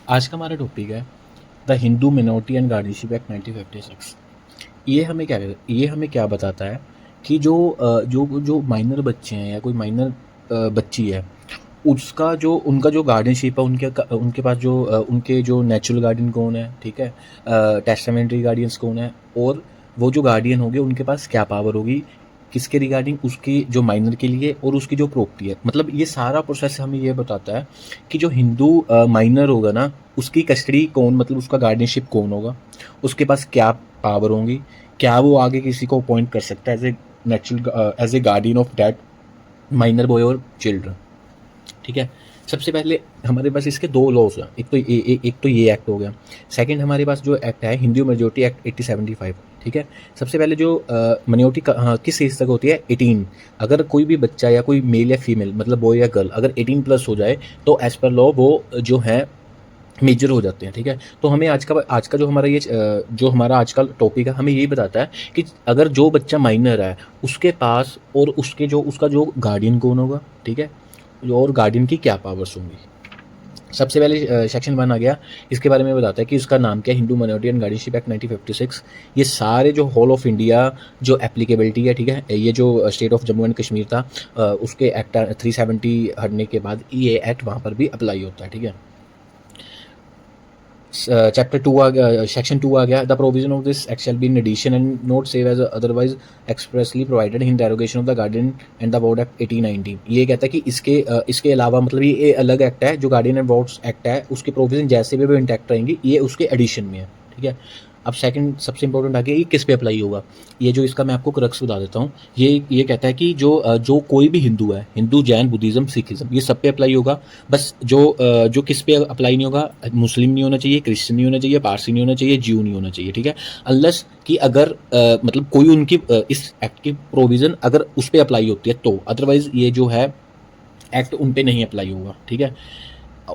आज का हमारा टॉपिक है the Hindu minority and guardianship act 1956। ये हमें क्या बताता है कि जो माइनर बच्चे हैं या कोई माइनर बच्ची है, उसका जो उनका जो गार्डियनशिप है, उनके पास उनके जो नेचुरल गार्डियन कौन है, ठीक है, टेस्टामेंटरी गार्डियंस कौन है, और वो जो गार्डियन होंगे उनके पास क्या पावर होगी, किसके रिगार्डिंग, उसकी जो माइनर के लिए और उसकी जो प्रॉपर्टी है। मतलब ये सारा प्रोसेस हमें ये बताता है कि जो हिंदू माइनर होगा ना, उसकी कस्टडी कौन, मतलब उसका गार्डियनशिप कौन होगा, उसके पास क्या पावर होंगी, क्या वो आगे किसी को अपॉइंट कर सकता है as a guardian of that minor boy or children. ठीक है। सबसे पहले हमारे पास इसके दो लॉज हैं। एक तो ये एक्ट हो गया। सेकंड हमारे पास जो एक्ट है हिंदू मेजोरिटी एक्ट 1875। ठीक है। सबसे पहले जो मिनोरिटी किस एज तक होती है, 18। अगर कोई भी बच्चा या कोई मेल या फीमेल, मतलब बॉय या गर्ल, अगर 18 प्लस हो जाए तो एज पर लॉ वो जो है मेजर हो जाते हैं। ठीक है। तो हमें आज का जो हमारा जो हमारा आज का टॉपिक है, हमें यही बताता है कि अगर जो बच्चा माइनर है उसके पास और उसका जो गार्डियन कौन होगा, ठीक है, और गार्डियन की क्या पावर्स होंगी। सबसे पहले सेक्शन 1 आ गया। इसके बारे में बताता है कि इसका नाम क्या है, Hindu minority and guardianship act 1956। ये सारे जो होल ऑफ इंडिया जो एप्लीकेबिलिटी है, ठीक है, ये जो state of Jammu and Kashmir था, उसके एक्ट 370 हटने के बाद ये एक्ट वहाँ पर भी अप्लाई होता है। ठीक है। चैप्टर 2 आ गया, सेक्शन 2 आ गया। The provision of this act shall be in addition and not save as otherwise expressly provided in derogation of the guardian and the ward act 1819। ये कहता है कि इसके अलावा, मतलब ये अलग एक्ट है, जो गार्डियन एंड वार्ड्स एक्ट है उसके प्रोविजन जैसे भी इंटैक्ट रहेंगी, ये उसके एडिशन में है। ठीक है। अब सेकंड सबसे इंपॉर्टेंट आ गया, ये किस पे अप्लाई होगा। ये जो इसका मैं आपको क्रक्स बता देता हूँ। ये कहता है कि जो कोई भी हिंदू है, हिंदू, जैन, बुद्धिज्म, सिखिज्म, ये सब पे अप्लाई होगा। बस जो किस पे अप्लाई नहीं होगा, मुस्लिम नहीं होना चाहिए, क्रिश्चियन नहीं होना चाहिए, पारसी नहीं होना चाहिए, ज्यू नहीं होना चाहिए। ठीक है। अनलेस कि अगर मतलब कोई उनकी इस एक्ट की प्रोविज़न अगर उस पर अप्लाई होती है तो, अदरवाइज ये जो है एक्ट उन पे नहीं अप्लाई होगा। ठीक है।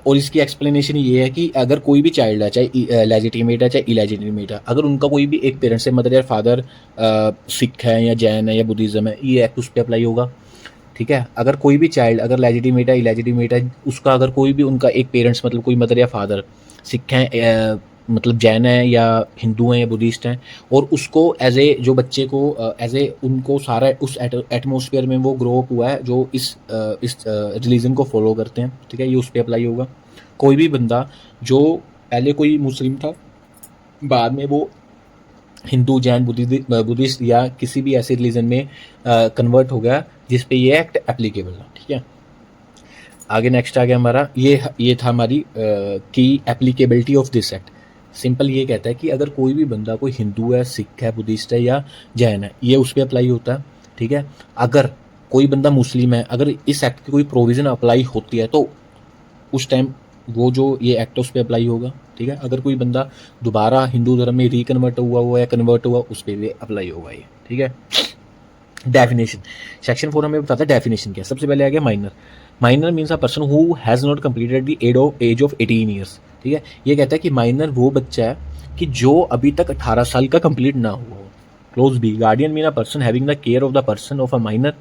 और इसकी एक्सप्लेनेशन ये है कि अगर कोई भी चाइल्ड है, चाहे लेजिटिमेट है चाहे इलेजिटिमेट है, अगर उनका कोई भी एक पेरेंट्स है, मदर या फादर सिख है या जैन है या बुद्धिज्म है, ये एक्ट उस पर अप्लाई होगा। ठीक है। अगर कोई भी चाइल्ड अगर लेजिटिमेट है, इलेजिटिमेट है, उसका अगर कोई भी उनका एक पेरेंट्स, मतलब कोई मदर या फादर सिख हैं, मतलब जैन है या हिंदू हैं या बुद्धिस्ट हैं, और उसको एज ए जो बच्चे को एज ए उनको सारा उस एटमोसफियर में वो ग्रो अप हुआ है जो इस रिलीजन को फॉलो करते हैं। ठीक है। ये उस पर अप्लाई होगा। कोई भी बंदा जो पहले कोई मुस्लिम था, बाद में वो हिंदू, जैन, बुद्धिस्ट या किसी भी ऐसे रिलीजन में कन्वर्ट हो गया, जिस पे ये एक्ट एप्लीकेबल है। ठीक है। आगे नेक्स्ट आ गया हमारा, ये था हमारी की applicability of this act. Simple ये कहता है कि अगर कोई भी बंदा, कोई हिंदू है, सिख है, बुद्धिस्ट है या जैन है, ये उस पर अप्लाई होता है। ठीक है। अगर कोई बंदा मुस्लिम है, अगर इस एक्ट की कोई प्रोविज़न अप्लाई होती है तो उस टाइम वो जो ये एक्ट उस पर अप्लाई होगा। ठीक है। अगर कोई बंदा दोबारा हिंदू धर्म में रिकन्वर्ट हुआ या कन्वर्ट हुआ, उस पर भी अप्लाई होगा ये। ठीक है। डेफिनेशन सेक्शन 4 हमें बताता है डेफिनेशन क्या है। सबसे पहले आ गया minor. Minor means a person who has not completed the age of 18 years. ठीक है। ये कहता है कि माइनर वो बच्चा है कि जो अभी तक 18 साल का कंप्लीट ना हुआ हो। Clause B, guardian mean a person having the care of the person of a minor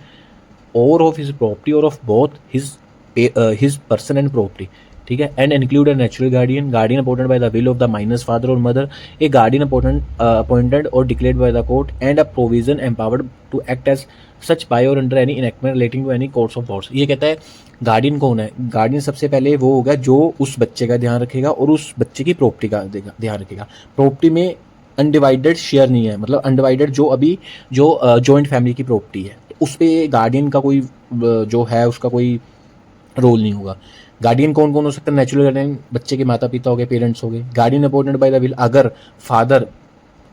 or of his property or of both his person and property. ठीक है। And include a natural guardian, guardian appointed by the will of the minor's father or mother, a guardian appointed or declared by the court, and a provision empowered to act as such by or under any enactment relating to any courts of laws. ये कहता है guardian कौन है। Guardian सबसे पहले वो होगा जो उस बच्चे का ध्यान रखेगा और उस बच्चे की प्रॉपर्टी का ध्यान रखेगा। प्रॉपर्टी में अनडिवाइडेड शेयर नहीं है, मतलब अनडिवाइडेड जो जॉइंट फैमिली की प्रॉपर्टी है, उस पर गार्डियन का कोई जो है उसका कोई रोल नहीं होगा। गार्डियन कौन कौन हो सकता है, नेचुरल गार्डियन बच्चे के माता पिता हो गए, पेरेंट्स हो गए। Guardian appointed by the will, अगर फादर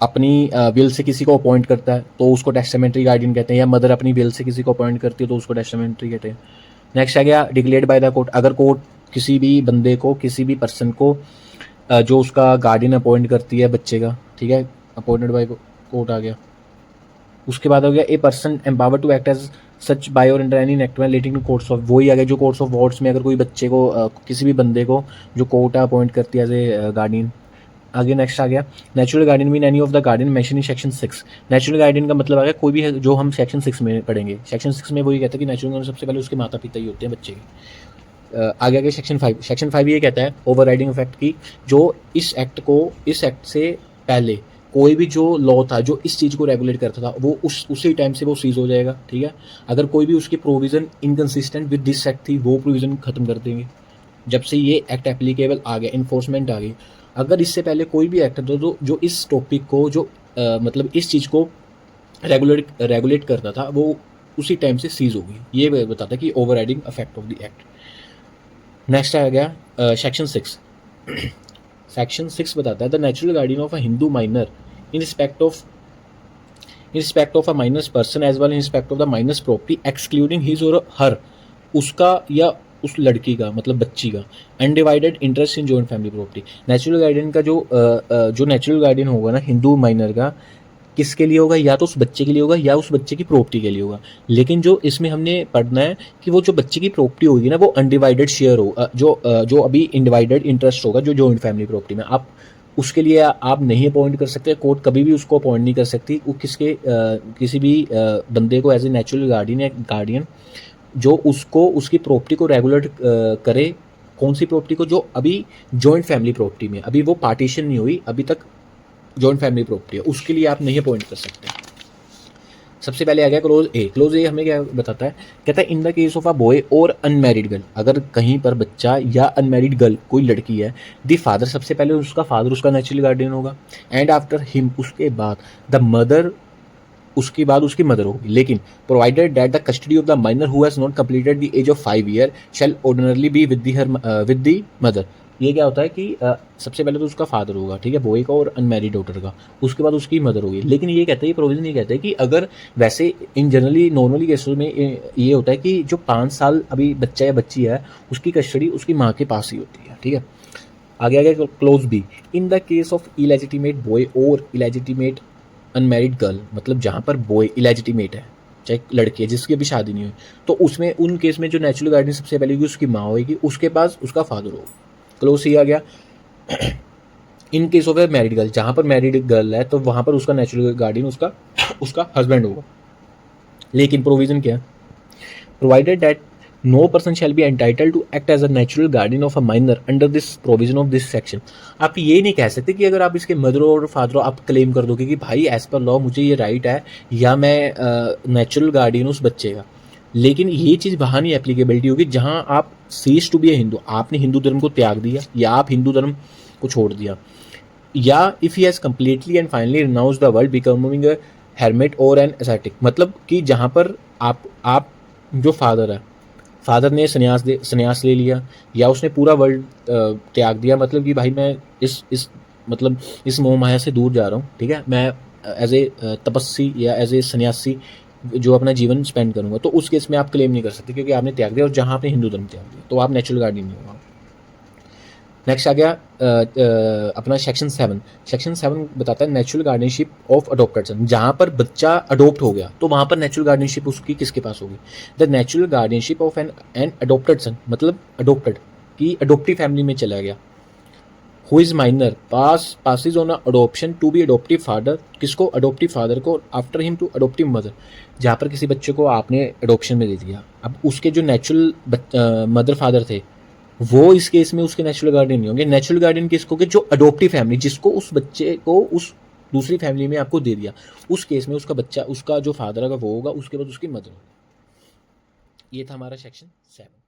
अपनी विल से किसी को अपॉइंट करता है तो उसको टेस्टामेंट्री गार्डियन कहते हैं, या मदर अपनी विल से किसी को अपॉइंट करती है तो उसको टेस्टामेंट्री कहते हैं। नेक्स्ट आ गया डिक्लेयर्ड बाय द कोर्ट। अगर कोर्ट किसी भी बंदे को, किसी भी पर्सन को जो उसका गार्डियन अपॉइंट करती है बच्चे का, ठीक है, अपॉइंटेड बाय कोर्ट आ गया। उसके बाद हो गया a person empower to act as such by or under any enactment relating to courts of, वही आ गया जो कोर्ट्स ऑफ वॉर्ड्स में अगर कोई बच्चे को किसी भी बंदे को जो कोर्ट अपॉइंट करती है एज ए गार्डियन। आगे नेक्स्ट आ गया natural guardian mean any of the guardian mention in section 6। Natural guardian का मतलब आ गया कोई भी है जो हम सेक्शन 6 में पढ़ेंगे। सेक्शन 6 में वही कहता है कि नेचुरल गार्डियन सबसे पहले उसके माता पिता ही होते हैं बच्चे के। आगे आगे सेक्शन 5 ये कहता है ओवर राइडिंग इफेक्ट की, जो इस एक्ट से पहले कोई भी जो लॉ था जो इस चीज़ को रेगुलेट करता था वो उसी टाइम से वो सीज हो जाएगा, ठीक है। अगर कोई भी उसकी provision inconsistent with this act थी वो प्रोविज़न ख़त्म कर देंगे जब से ये एक्ट एप्लीकेबल आ गया, इन्फोर्समेंट आ गई। अगर इससे पहले कोई भी एक्ट था तो जो इस टॉपिक को जो मतलब इस चीज़ को रेगुलेट करता था वो उसी टाइम से सीज हो गई। ये बताता है कि overriding effect of the act. Next आ गया सेक्शन 6। सेक्शन 6 बताता है the natural guardian of a Hindu minor in respect of a minor's person as well in respect of the minor's property excluding his or her, उसका या उस लड़की का मतलब बच्ची का undivided interest in joint family property. Natural guardian का जो नेचुरल गार्डियन होगा ना हिंदू माइनर का, किसके लिए होगा, या तो उस बच्चे के लिए होगा या उस बच्चे की प्रॉपर्टी के लिए होगा। लेकिन जो इसमें हमने पढ़ना है कि वो जो बच्चे की प्रॉपर्टी होगी ना वो अनडिवाइडेड शेयर हो, जो अभी इनडिवाइडेड इंटरेस्ट होगा जो जॉइंट फैमिली प्रॉपर्टी में, आप उसके लिए आप नहीं अपॉइंट कर सकते, कोर्ट कभी भी उसको अपॉइंट नहीं कर सकती। वो किसी भी बंदे को एज ए नेचुरल गार्डियन जो उसको उसकी प्रॉपर्टी को रेगुलेट करे। कौन सी प्रॉपर्टी को, जो अभी जॉइंट फैमिली प्रॉपर्टी में अभी वो पार्टीशन नहीं हुई, अभी तक जॉइंट फैमिली प्रॉपर्टी है, उसके लिए आप नहीं अपॉइंट कर सकते। सबसे पहले आ गया क्लोज ए हमें क्या बताता है, कहता है इन the case of a boy और अनमैरिड गर्ल, अगर कहीं पर बच्चा या अनमैरिड गर्ल कोई लड़की है, द फादर, सबसे पहले उसका फादर उसका नेचुरल गार्डियन होगा, एंड आफ्टर हिम, उसके बाद द मदर, उसके बाद उसकी मदर होगी। लेकिन provided that the custody of the minor who has not completed the age of 5 year shall ordinarily be with the mother. ये क्या होता है कि सबसे पहले तो उसका फादर होगा, ठीक है, बॉय का और अनमैरिड डॉटर का, उसके बाद उसकी मदर होगी। लेकिन ये कहता है, ये प्रोविजन ये कहता है कि अगर वैसे इन जनरली नॉर्मली केसेस में ये होता है कि जो 5 साल अभी बच्चा या बच्ची है उसकी कस्टडी उसकी माँ के पास ही होती है, ठीक है। आगे आगे clause B, in the case of illegitimate boy or illegitimate unmarried girl, मतलब जहाँ पर बॉय इलेजिटिमेट है चाहे लड़की है जिसकी अभी शादी नहीं हुई, तो उसमें उन केस में जो नेचुरल गार्डियन सबसे पहले होगी उसकी माँ होगी, उसके पास उसका फादर होगा। क्लोज सी आ गया। In case of A married girl, जहाँ पर मैरिड गर्ल है तो वहाँ पर उसका नेचुरल गार्डियन उसका हस्बैंड होगा। लेकिन प्रोविजन क्या है, provided that no person shall be entitled to act as a natural guardian of a minor under this provision of this section. आप ये नहीं कह सकते कि अगर आप इसके मदर और फादर आप क्लेम कर दोगे कि भाई एज पर लॉ मुझे ये राइट है या मैं नेचुरल गार्डियन उस बच्चे का, लेकिन ये चीज़ वहाँ नहीं एप्लीकेबिलिटी होगी जहाँ आप सीज टू बी ए हिंदू, आपने हिंदू धर्म को त्याग दिया या आप हिंदू धर्म को छोड़ दिया, या if he has completely and finally renounce the world becoming a hermit और एन एसेटिक, मतलब कि जहाँ पर आप जो फादर है, फादर ने संन्यास ले लिया या उसने पूरा वर्ल्ड त्याग दिया, मतलब कि भाई मैं इस मोह माया से दूर जा रहा हूँ, ठीक है, मैं एज ए तपस्वी या एज ए सन्यासी जो अपना जीवन स्पेंड करूंगा, तो उस केस में आप क्लेम नहीं कर सकते क्योंकि आपने त्याग दिया, और जहाँ आपने हिंदू धर्म त्याग दिया तो आप नेचुरल गार्डियन नहीं होगा। नेक्स्ट आ गया अपना सेक्शन 7 बताता है नेचुरल गार्डियनशिप ऑफ अडॉप्टेड सन, जहाँ पर बच्चा अडोप्ट हो गया तो वहाँ पर नेचुरल गार्डियनशिप उसकी किसके पास होगी, the natural guardianship of an adopted son, मतलब अडोप्टेड की अडोप्टिव फैमिली में चला गया, who is minor passes on adoption to be adoptive father, किसको, अडोप्टिव फादर को, after him to adoptive mother, जहाँ पर किसी बच्चे को आपने अडोप्शन में दे दिया, अब उसके जो नेचुरल मदर फादर थे वो इस केस में उसके नेचुरल गार्डियन नहीं होंगे। नेचुरल गार्डियन किसको होंगे, जो अडोप्टिव फैमिली, जिसको उस बच्चे को उस दूसरी फैमिली में आपको दे दिया, उस केस में उसका बच्चा, उसका जो फादर है वो होगा, उसके बाद उसकी मदर होगी। ये था हमारा सेक्शन 7।